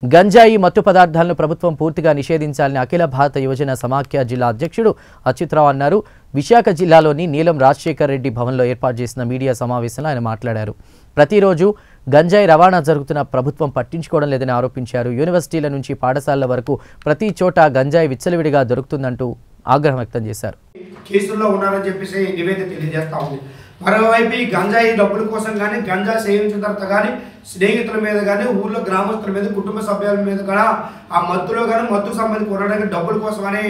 గంజాయి మత్తు పదార్థాలను ప్రభుత్వం పూర్తిగా నిషేధించాలని అఖిల భారత యువజన సమాఖ్య జిల్లా అధ్యక్షుడు అచ్యుతరావు అన్నారు. విశాఖ జిల్లాలోని నీలం రాజశేఖర్ రెడ్డి భవన్లో ఏర్పాటు చేసిన మీడియా సమావేశంలో ఆయన మాట్లాడారు. ప్రతిరోజు గంజాయి రవాణా జరుగుతున్న ప్రభుత్వం పట్టించుకోవడం లేదని ఆరోపించారు. యూనివర్సిటీల నుంచి పాఠశాలల వరకు ప్రతి చోట గంజాయి విచ్చలవిడిగా దొరుకుతుందంటూ ఆగ్రహం వ్యక్తం చేశారు. కేసుల్లో ఉన్నారని చెప్పేసి నివేదిక తెలియజేస్తా ఉంది. మరోవైపు ఈ గంజాయి డబ్బుల కోసం కానీ గంజా సేవించిన తర్వాత కానీ స్నేహితుల మీద కానీ ఊళ్ళో గ్రామస్తుల మీద కుటుంబ సభ్యుల మీద కూడా ఆ మత్తులో కానీ మత్తుకు సంబంధించి కొనడానికి డబ్బుల కోసమని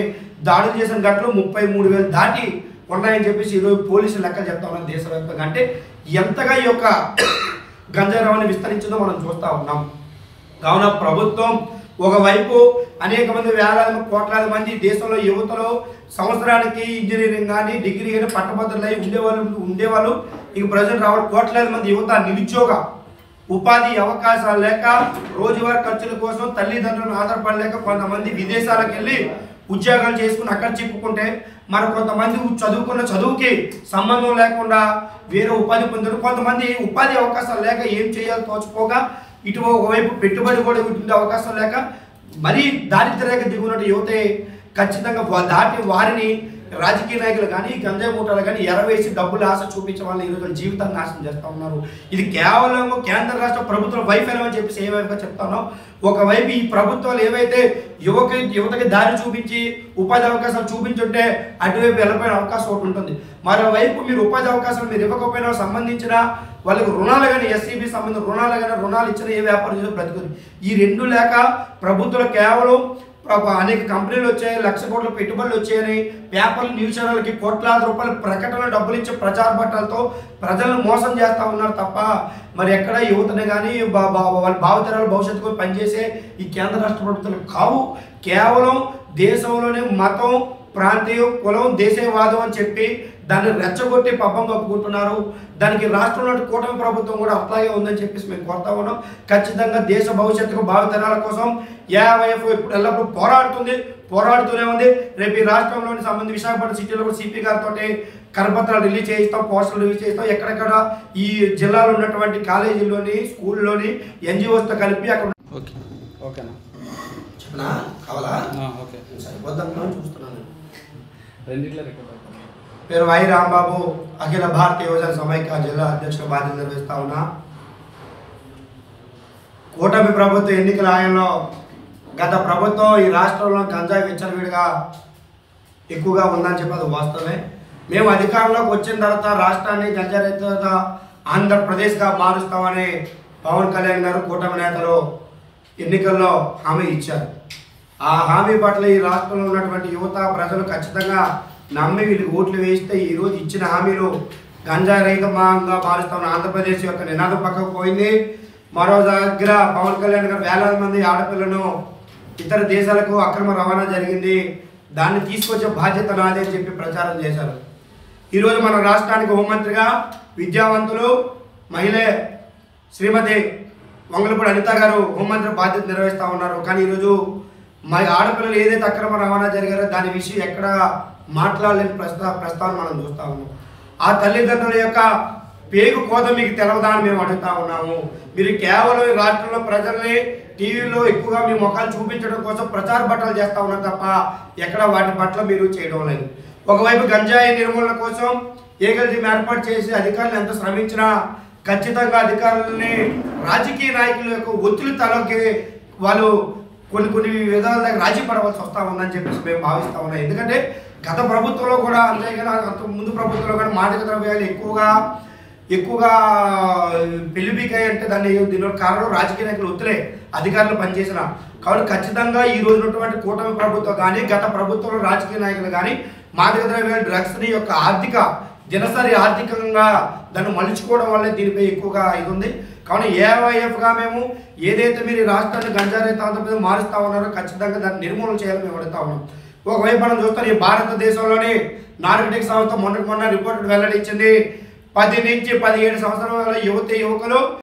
దాడులు చేసిన ఘటనలు 33,000 దాటి ఉన్నాయని చెప్పేసి ఈరోజు పోలీసులు లెక్కలు చెప్తా ఉన్నారు దేశవ్యాప్తంగా. అంటే ఎంతగా ఈ యొక్క గంజాయి రవాణా విస్తరించిందో మనం చూస్తూ ఉన్నాం. కావున ప్రభుత్వం ఒకవైపు అనేక మంది వేలాది కోట్లాది మంది దేశంలో యువతలో సంవత్సరానికి ఇంజనీరింగ్ కానీ డిగ్రీ కానీ పట్టభద్రులై ఉండేవాళ్ళు ఇంక ప్రజెంట్ రావడం కోట్లాది మంది యువత నిరుద్యోగ ఉపాధి అవకాశాలు లేక రోజువారీ ఖర్చుల కోసం తల్లిదండ్రులను ఆధారపడలేక కొంతమంది విదేశాలకు వెళ్ళి ఉద్యోగాలు చేసుకుని అక్కడ చిక్కుకుంటే మరి కొంతమంది చదువుకున్న చదువుకి సంబంధం లేకుండా వేరే ఉపాధి పొందారు. కొంతమంది ఉపాధి అవకాశాలు లేక ఏం చేయాలో తోచుకోగా ఇటు ఒకవైపు పెట్టుబడి కూడా ఉండే అవకాశం లేక మరీ దారిద్ర్యరేఖ దిగునట్టు యువతే ఖచ్చితంగా దాటి వారిని రాజకీయ నాయకులు కానీ గంజాయి మూటలు కానీ ఎరవేసి డబ్బులు ఆశ చూపించే వాళ్ళని ఈరోజు జీవితాన్ని నాశనం చేస్తూ ఉన్నారు. ఇది కేవలం కేంద్ర రాష్ట్ర ప్రభుత్వం వైఫల్యం అని చెప్పేసి ఏ వైపుగా చెప్తానో ఒకవైపు ఈ ప్రభుత్వాలు ఏవైతే యువతకి దారి చూపించి ఉపాధి అవకాశాలు చూపించుంటే అటువైపు వెళ్ళిపోయిన అవకాశం ఒకటి ఉంటుంది. మరోవైపు మీరు ఉపాధి అవకాశాలు మీరు ఇవ్వకపోయినా సంబంధించిన వాళ్ళకి రుణాలు కానీ ఎస్సీబీ సంబంధించిన రుణాలు కానీ రుణాలు ఇచ్చిన ఏ వ్యాపారం చేసే బ్రతుకుతుంది. ఈ రెండు లేక ప్రభుత్వాలు కేవలం అనేక కంపెనీలు వచ్చాయి, 1,00,000 కోట్ల పెట్టుబడులు వచ్చాయని పేపర్లు న్యూస్ ఛానల్కి కోట్లాది రూపాయల ప్రకటనలు డబ్బులు ఇచ్చే ప్రచార బట్టాలతో ప్రజలను మోసం చేస్తూ ఉన్నారు తప్ప మరి ఎక్కడ యువతని కానీ వాళ్ళ భావితరాల భవిష్యత్తుకు పనిచేసే ఈ కేంద్ర రాష్ట్ర ప్రభుత్వాలు కావు. కేవలం దేశంలోనే మతం ప్రాంతీయం కులం దేశవాదం అని చెప్పి దాన్ని రెచ్చగొట్టి పబ్బం కప్పుకుంటున్నారు. దానికి రాష్ట్రంలో కూటమి ప్రభుత్వం కూడా అట్లాగే ఉందని చెప్పేసి మేము కోరుతా ఉన్నాం. ఖచ్చితంగా దేశ భవిష్యత్తుకు భావితరాల కోసం ఏఐఎఫ్ ఇప్పుడు ఎల్లప్పుడూ పోరాడుతూనే ఉంది. రేపు ఈ రాష్ట్రంలోని సంబంధించి విశాఖపట్నం సిటీలో కూడా సిపి గారితో కరపత్రాలు రిలీజ్ చేయిస్తాం, పోస్టర్లు రిలీజ్ చేస్తాం. ఎక్కడెక్కడ ఈ జిల్లాలో ఉన్నటువంటి కాలేజీల్లోని స్కూల్లోని ఎన్జిఓస్తో కలిపి అక్కడ ఓకేనా చెప్పనా కావాలా ఓకే సరిపోద్దాం చూస్తున్నాను. రెండిట్లో పేరు వై రాంబాబు, అఖిల భారత యువజన సమైక్య జిల్లా అధ్యక్షుల బాధ్యత నిర్వహిస్తా ఉన్నా. కూటమి ప్రభుత్వ ఎన్నికల ఆయనలో గత ప్రభుత్వం ఈ రాష్ట్రంలో గంజాయి విచ్చలవిడిగా ఎక్కువగా ఉందని చెప్పి అది వాస్తవమే. మేము అధికారంలోకి వచ్చిన తర్వాత రాష్ట్రాన్ని గంజాయి రహిత ఆంధ్రప్రదేశ్గా మారుస్తామని పవన్ కళ్యాణ్ గారు కూటమి నేతలు ఎన్నికల్లో హామీ ఇచ్చారు. ఆ హామీ పట్ల ఈ రాష్ట్రంలో ఉన్నటువంటి యువత ప్రజలు ఖచ్చితంగా నమ్మి వీళ్ళు ఓట్లు వేస్తే ఈరోజు ఇచ్చిన హామీలు గంజాయి రహితంగా మారుస్తామని ఆంధ్రప్రదేశ్ యొక్క నినాదం పక్కకు పోయింది. మరో దగ్గర పవన్ కళ్యాణ్ గారు వేలాది మంది ఆడపిల్లను ఇతర దేశాలకు అక్రమ రవాణా జరిగింది, దాన్ని తీసుకొచ్చే బాధ్యత నాదే అని చెప్పి ప్రచారం చేశారు. ఈరోజు మన రాష్ట్రానికి హోంమంత్రిగా విద్యావంతులు మహిళే శ్రీమతి వంగలపూడి అనిత గారు హోంమంత్రి బాధ్యత నిర్వహిస్తూ ఉన్నారు. కానీ ఈరోజు మా ఆడపిల్లలు ఏదైతే అక్రమ రవాణా జరిగారో దాని విషయం ఎక్కడ మాట్లాడలేని ప్రస్తావన మనం చూస్తూ ఉన్నాం. ఆ తల్లిదండ్రుల యొక్క పేగు కోత మీకు తెలవదాన్ని మేము అడుగుతా ఉన్నాము. మీరు కేవలం రాష్ట్రంలో ప్రజల్ని టీవీలో ఎక్కువగా మీ ముఖాలు చూపించడం కోసం ప్రచార బట్టలు చేస్తూ ఉన్నారు తప్ప ఎక్కడ వాటి పట్ల మీరు చేయడం లేదు. ఒకవైపు గంజాయి నిర్మూలన కోసం ఏగల్ టీం ఏర్పాటు చేసి అధికారులు ఎంత శ్రమించినా ఖచ్చితంగా అధికారులని రాజకీయ నాయకుల యొక్క ఒత్తిడి తలకి వాళ్ళు కొన్ని విధాల దగ్గర రాజీ పడవలసి వస్తూ ఉందని చెప్పేసి మేము భావిస్తూ ఉన్నాం. ఎందుకంటే గత ప్రభుత్వంలో కూడా అంతేగాని అంత ముందు ప్రభుత్వంలో కూడా మాదక ద్రవ్యాలు ఎక్కువగా పెళ్లిబీకాయి అంటే దీనిలో కారణం రాజకీయ నాయకులు ఒత్తిడే అధికారులు పనిచేసిన. కాబట్టి ఖచ్చితంగా ఈ రోజు ఉన్నటువంటి కూటమి ప్రభుత్వం కానీ గత ప్రభుత్వంలో రాజకీయ నాయకులు కానీ మాదక ద్రవ్యాలు డ్రగ్స్ని యొక్క దినసరి ఆర్థికంగా దాన్ని మలుచుకోవడం వల్లే దీనిపై ఎక్కువగా ఇది ఉంది. కానీ ఏఐఎఫ్గా మేము ఏదైతే మీరు ఈ రాష్ట్రాన్ని గంజాయి రహిత ఆంధ్రప్రదేశ్ మారుస్తూ ఉన్నారో ఖచ్చితంగా దాన్ని నిర్మూలన చేయాలని మేము అడుగుతా ఉన్నాం. ఒకవైపు మనం చూస్తాం ఈ భారతదేశంలోని నార్కటిక్ సంస్థ మొన్న రిపోర్ట్ వెల్లడించింది. 10 నుంచి 17 సంవత్సరాల యువకులు